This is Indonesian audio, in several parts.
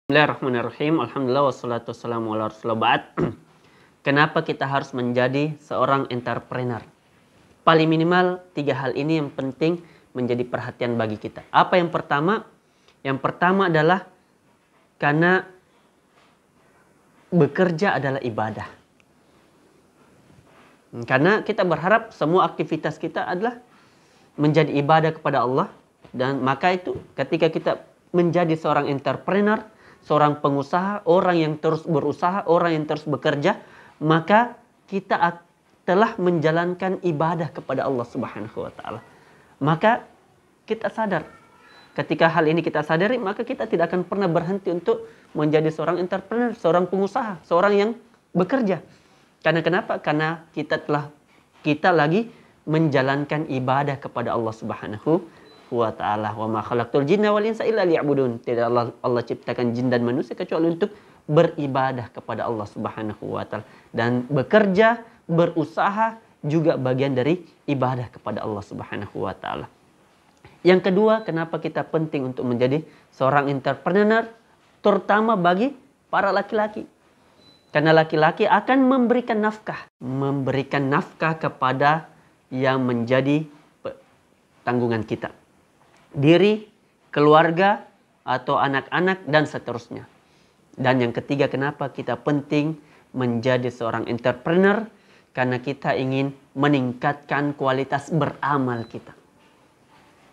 Bismillahirrahmanirrahim. Alhamdulillah wassalatu wassalamu ala rasulillah ba'd. Kenapa kita harus menjadi seorang entrepreneur? Paling minimal 3 hal ini yang penting menjadi perhatian bagi kita. Apa yang pertama? Yang pertama adalah karena bekerja adalah ibadah. Karena kita berharap semua aktivitas kita adalah menjadi ibadah kepada Allah. Dan maka itu ketika kita menjadi seorang entrepreneur, seorang pengusaha, orang yang terus berusaha, orang yang terus bekerja, maka kita telah menjalankan ibadah kepada Allah Subhanahu wa taala. Maka kita sadar, ketika hal ini kita sadari, maka kita tidak akan pernah berhenti untuk menjadi seorang entrepreneur, seorang pengusaha, seorang yang bekerja. Karena kenapa? Karena kita lagi menjalankan ibadah kepada Allah Subhanahu wa ta'ala. Wa ma khalaqtul jinna wal insa illa liya'budun. Tidak Allah ciptakan jin dan manusia kecuali untuk beribadah kepada Allah Subhanahu wa ta'ala. Dan bekerja, berusaha juga bagian dari ibadah kepada Allah Subhanahu wa ta'ala. Yang kedua, kenapa kita penting untuk menjadi seorang entrepreneur, terutama bagi para laki-laki. Karena laki-laki akan memberikan nafkah kepada yang menjadi tanggungan kita. Diri, keluarga, atau anak-anak, dan seterusnya. Dan yang ketiga, kenapa kita penting menjadi seorang entrepreneur? Karena kita ingin meningkatkan kualitas beramal kita.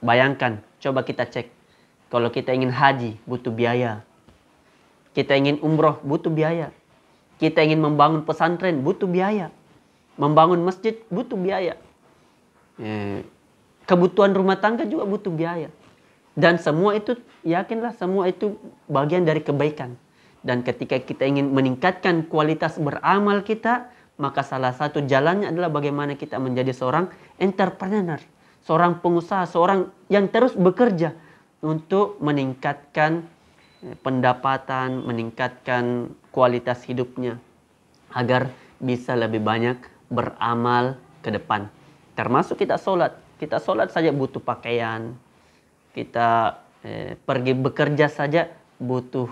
Bayangkan, coba kita cek. Kalau kita ingin haji, butuh biaya. Kita ingin umroh, butuh biaya. Kita ingin membangun pesantren, butuh biaya. Membangun masjid, butuh biaya. Kebutuhan rumah tangga juga butuh biaya. Dan semua itu, yakinlah semua itu bagian dari kebaikan. Dan ketika kita ingin meningkatkan kualitas beramal kita, maka salah satu jalannya adalah bagaimana kita menjadi seorang entrepreneur. Seorang pengusaha, seorang yang terus bekerja untuk meningkatkan pendapatan, meningkatkan kualitas hidupnya. Agar bisa lebih banyak beramal ke depan. Termasuk kita sholat. Kita sholat saja butuh pakaian. Kita pergi bekerja saja butuh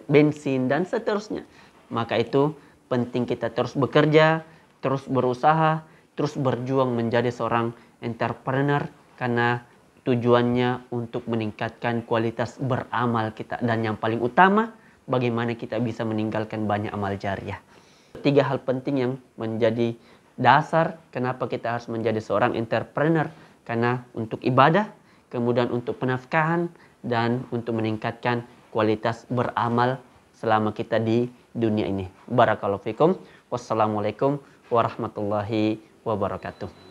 bensin dan seterusnya. Maka itu penting kita terus bekerja, terus berusaha, terus berjuang menjadi seorang entrepreneur. Karena tujuannya untuk meningkatkan kualitas beramal kita. Dan yang paling utama, bagaimana kita bisa meninggalkan banyak amal jariah. 3 hal penting yang menjadi dasar kenapa kita harus menjadi seorang entrepreneur. Karena untuk ibadah, kemudian untuk penafkahan, dan untuk meningkatkan kualitas beramal selama kita di dunia ini. Barakallahu fikum. Wassalamualaikum warahmatullahi wabarakatuh.